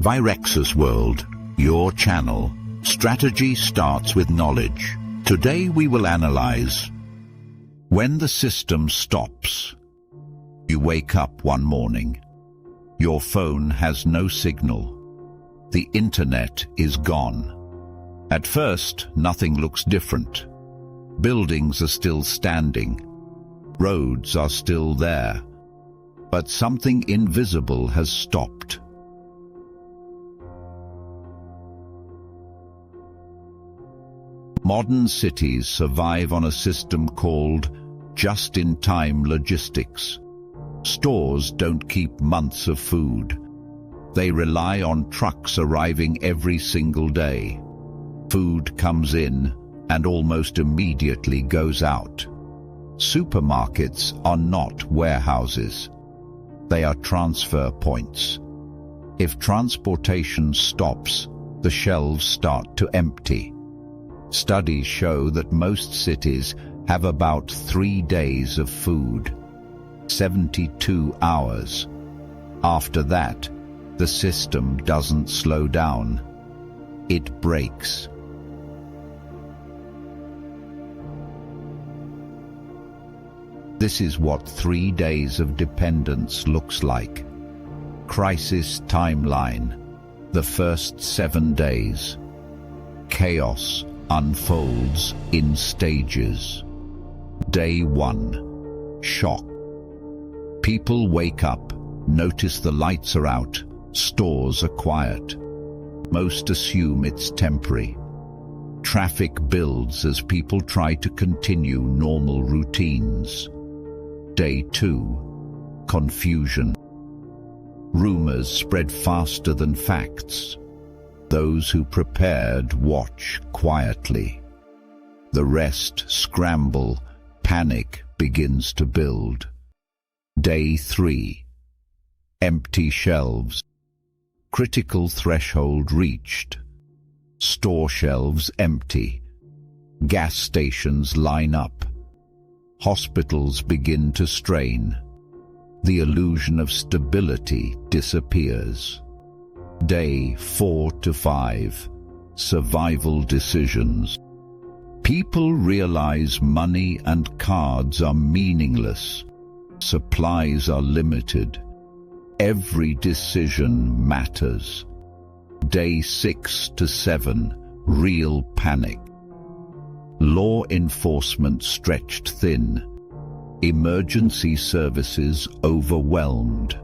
VIREXUS World, your channel. Strategy starts with knowledge. Today we will analyze. When the system stops, you wake up one morning. Your phone has no signal. The internet is gone. At first, nothing looks different. Buildings are still standing. Roads are still there. But something invisible has stopped. Modern cities survive on a system called just-in-time logistics. Stores don't keep months of food. They rely on trucks arriving every single day. Food comes in and almost immediately goes out. Supermarkets are not warehouses. They are transfer points. If transportation stops, the shelves start to empty. Studies show that most cities have about 3 days of food, 72 hours. After that, the system doesn't slow down. It breaks. This is what 3 days of dependence looks like. Crisis timeline. The first 7 days. Chaos unfolds in stages. Day 1. Shock. People wake up, notice the lights are out, stores are quiet. Most assume it's temporary. Traffic builds as people try to continue normal routines. Day 2. Confusion. Rumors spread faster than facts. Those who prepared watch quietly. The rest scramble. Panic begins to build. Day 3. Empty shelves. Critical threshold reached. Store shelves empty. Gas stations line up. Hospitals begin to strain. The illusion of stability disappears. Day 4 to 5. Survival decisions. People realize money and cards are meaningless. Supplies are limited. Every decision matters. Day 6 to 7. Real panic. Law enforcement stretched thin. Emergency services overwhelmed.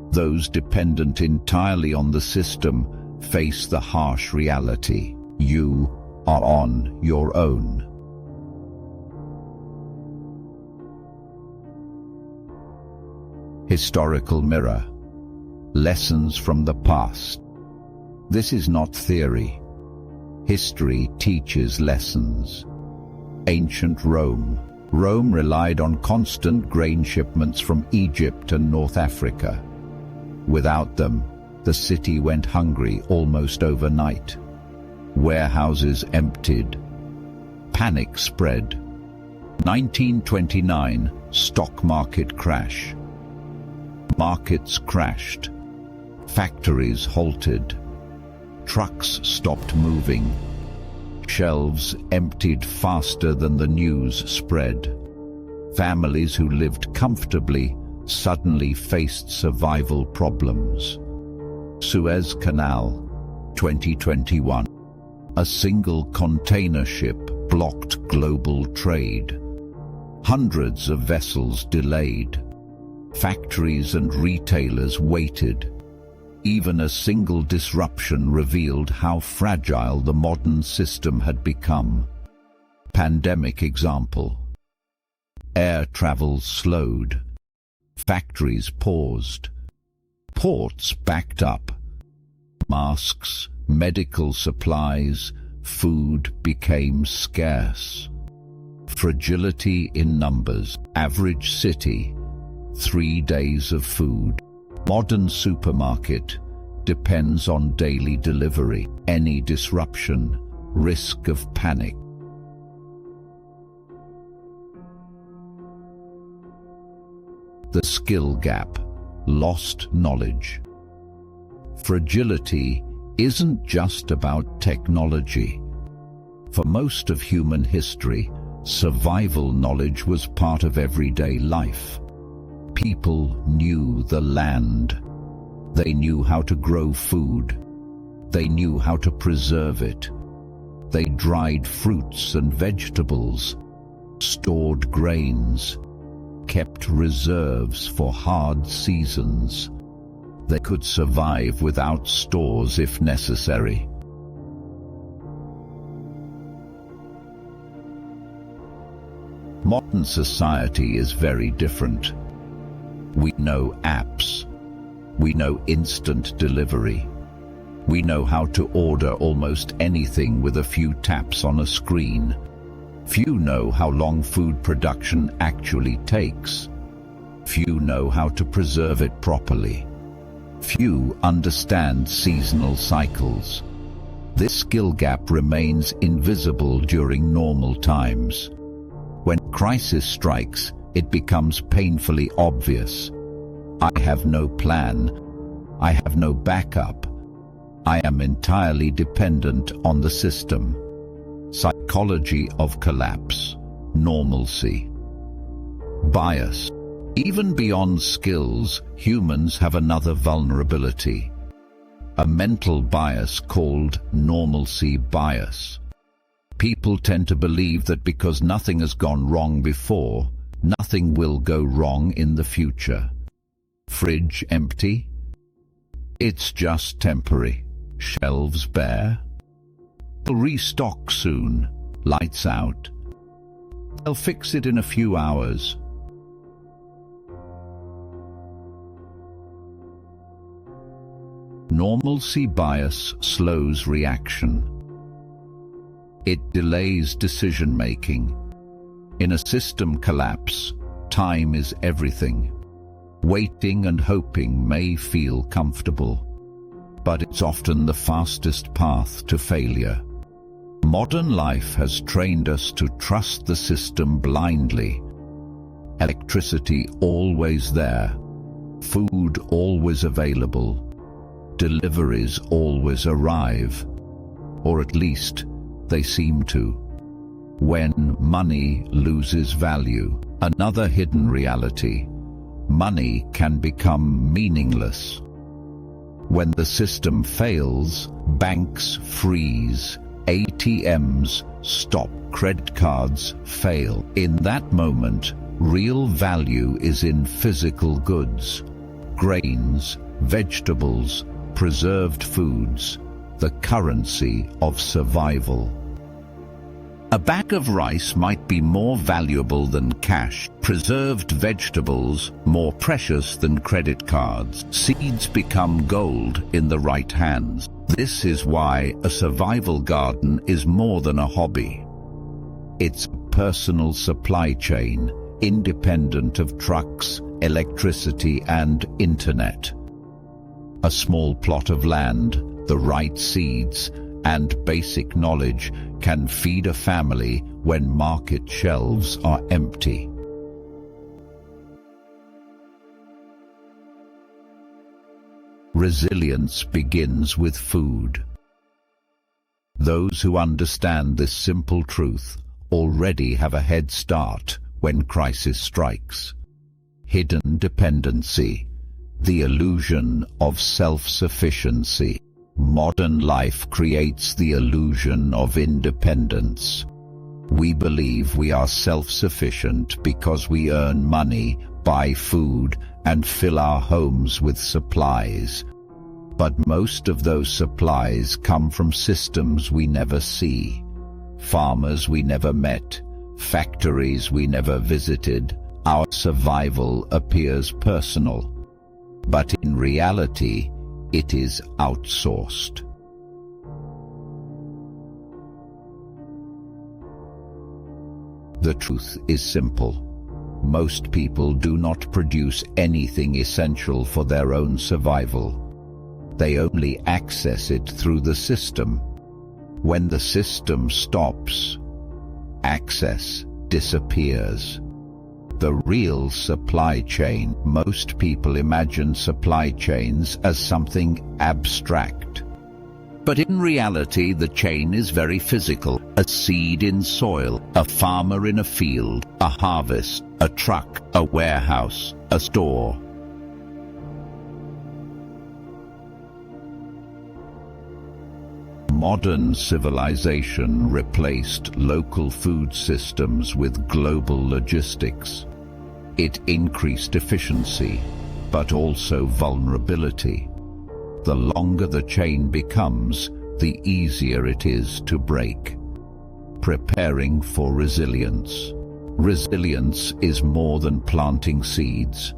Those dependent entirely on the system face the harsh reality. You are on your own. Historical mirror. Lessons from the past. This is not theory. History teaches lessons. Ancient Rome. Rome relied on constant grain shipments from Egypt and North Africa. Without them, the city went hungry almost overnight. Warehouses emptied. Panic spread. 1929, stock market crash. Markets crashed. Factories halted. Trucks stopped moving. Shelves emptied faster than the news spread. Families who lived comfortably suddenly faced survival problems. Suez Canal, 2021. A single container ship blocked global trade. Hundreds of vessels delayed. Factories and retailers waited. Even a single disruption revealed how fragile the modern system had become. Pandemic example. Air travel slowed. Factories paused. Ports backed up. Masks, medical supplies, food became scarce. Fragility in numbers. Average city, 3 days of food. Modern supermarket depends on daily delivery. Any disruption, risk of panic. The skill gap, lost knowledge. Fragility isn't just about technology. For most of human history, survival knowledge was part of everyday life. People knew the land. They knew how to grow food. They knew how to preserve it. They dried fruits and vegetables, stored grains, kept reserves for hard seasons. They could survive without stores if necessary. Modern society is very different. We know apps. We know instant delivery. We know how to order almost anything with a few taps on a screen. Few know how long food production actually takes. Few know how to preserve it properly. Few understand seasonal cycles. This skill gap remains invisible during normal times. When crisis strikes, it becomes painfully obvious. I have no plan. I have no backup. I am entirely dependent on the system. Psychology of collapse. Normalcy bias. Even beyond skills, humans have another vulnerability. A mental bias called normalcy bias. People tend to believe that because nothing has gone wrong before, nothing will go wrong in the future. Fridge empty? It's just temporary. Shelves bare? They'll restock soon. Lights out. They'll fix it in a few hours. Normalcy bias slows reaction. It delays decision-making. In a system collapse, time is everything. Waiting and hoping may feel comfortable, but it's often the fastest path to failure. Modern life has trained us to trust the system blindly. Electricity always there, food always available, deliveries always arrive, or at least they seem to. When money loses value, another hidden reality, money can become meaningless. When the system fails, banks freeze, ATMs stop, credit cards fail. In that moment, real value is in physical goods, grains, vegetables, preserved foods, the currency of survival. A bag of rice might be more valuable than cash, preserved vegetables more precious than credit cards. Seeds become gold in the right hands. This is why a survival garden is more than a hobby. It's a personal supply chain, independent of trucks, electricity, and internet. A small plot of land, the right seeds, and basic knowledge can feed a family when market shelves are empty. Resilience begins with food. Those who understand this simple truth already have a head start when crisis strikes. Hidden dependency, the illusion of self-sufficiency. Modern life creates the illusion of independence. We believe we are self-sufficient because we earn money, buy food, and fill our homes with supplies. But most of those supplies come from systems we never see. Farmers we never met, factories we never visited. Our survival appears personal, but in reality, it is outsourced. The truth is simple. Most people do not produce anything essential for their own survival. They only access it through the system. When the system stops, access disappears. The real supply chain. Most people imagine supply chains as something abstract. But in reality, the chain is very physical. A seed in soil, a farmer in a field, a harvest, a truck, a warehouse, a store. Modern civilization replaced local food systems with global logistics. It increased efficiency, but also vulnerability. The longer the chain becomes, the easier it is to break. Preparing for resilience. Resilience is more than planting seeds.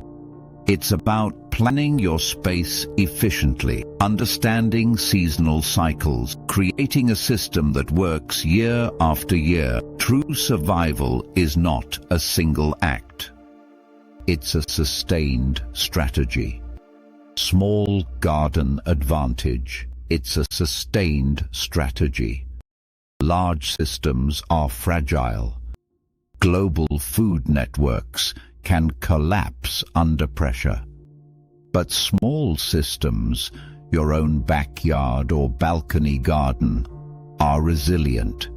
It's about planning your space efficiently, understanding seasonal cycles, creating a system that works year after year. True survival is not a single act. It's a sustained strategy. Small garden advantage. It's a sustained strategy. Large systems are fragile. Global food networks can collapse under pressure. But small systems, your own backyard or balcony garden, are resilient.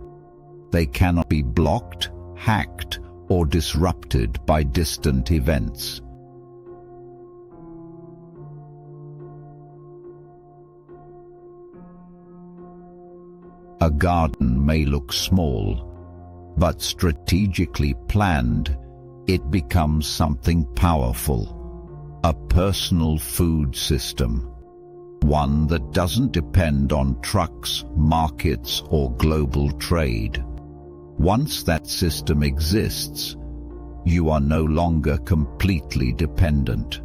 They cannot be blocked, hacked, or disrupted by distant events. A garden may look small, but strategically planned, it becomes something powerful, a personal food system, one that doesn't depend on trucks, markets, or global trade. Once that system exists, you are no longer completely dependent.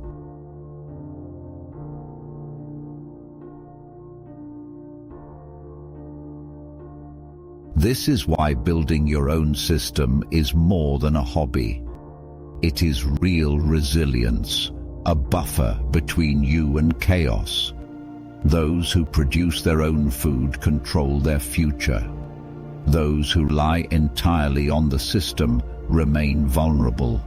This is why building your own system is more than a hobby. It is real resilience, a buffer between you and chaos. Those who produce their own food control their future. Those who rely entirely on the system remain vulnerable.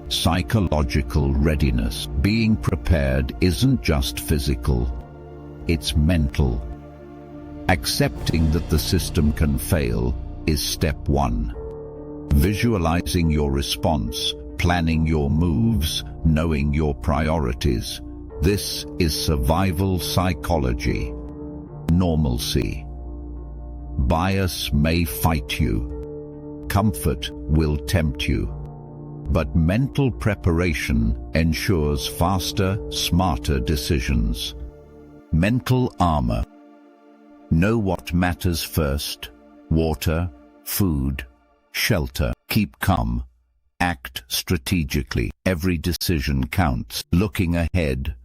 Psychological readiness. Being prepared isn't just physical, it's mental. Accepting that the system can fail is step one. Visualizing your response, planning your moves, knowing your priorities. This is survival psychology. Normalcy. Bias may fight you. Comfort will tempt you. But mental preparation ensures faster, smarter decisions. Mental armor. Know what matters first. Water, food, shelter. Keep calm. Act strategically. Every decision counts. Looking ahead.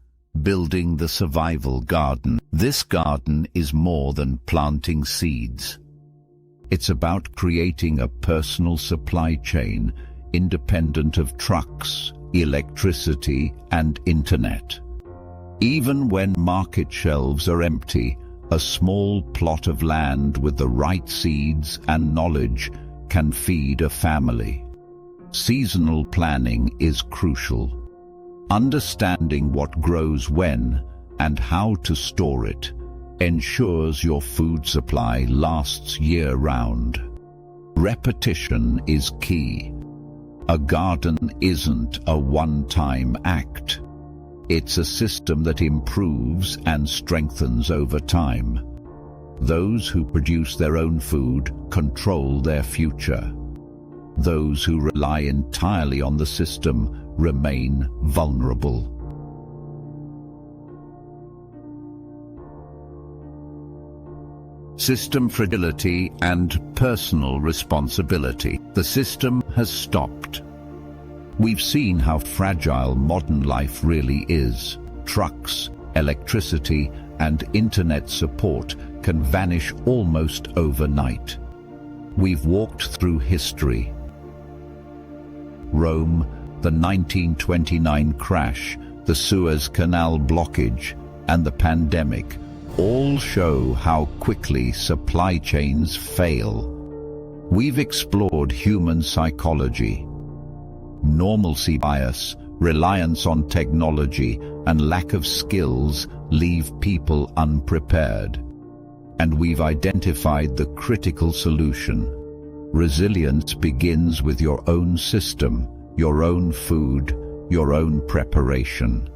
Building the survival garden. This garden is more than planting seeds. It's about creating a personal supply chain independent of trucks, electricity, and internet. Even when market shelves are empty, a small plot of land with the right seeds and knowledge can feed a family. Seasonal planning is crucial. Understanding what grows when and how to store it ensures your food supply lasts year-round. Repetition is key. A garden isn't a one-time act. It's a system that improves and strengthens over time. Those who produce their own food control their future. Those who rely entirely on the system remain vulnerable. System fragility and personal responsibility. The system has stopped. We've seen how fragile modern life really is. Trucks, electricity, and internet support can vanish almost overnight. We've walked through history. Rome, the 1929 crash, the Suez Canal blockage, and the pandemic, all show how quickly supply chains fail. We've explored human psychology, normalcy bias, reliance on technology, and lack of skills leave people unprepared. And we've identified the critical solution. Resilience begins with your own system, your own food, your own preparation.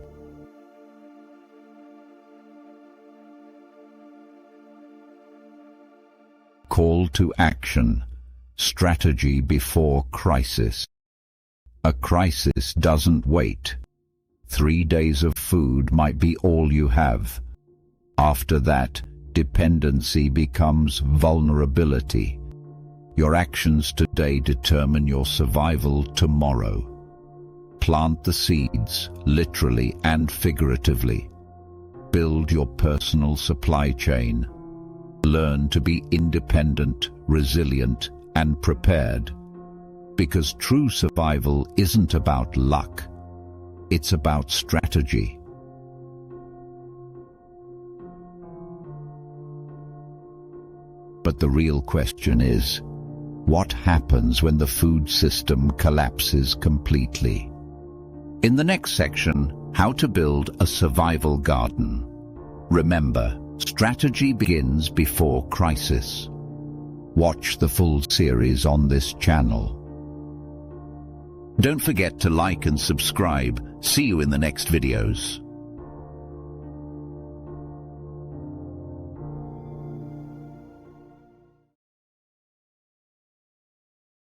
Call to action. Strategy before crisis. A crisis doesn't wait. 3 days of food might be all you have. After that, dependency becomes vulnerability. Your actions today determine your survival tomorrow. Plant the seeds, literally and figuratively. Build your personal supply chain. Learn to be independent, resilient, and prepared. Because true survival isn't about luck. It's about strategy. But the real question is, what happens when the food system collapses completely? In the next section, how to build a survival garden. Remember, strategy begins before crisis. Watch the full series on this channel. Don't forget to like and subscribe. See you in the next videos.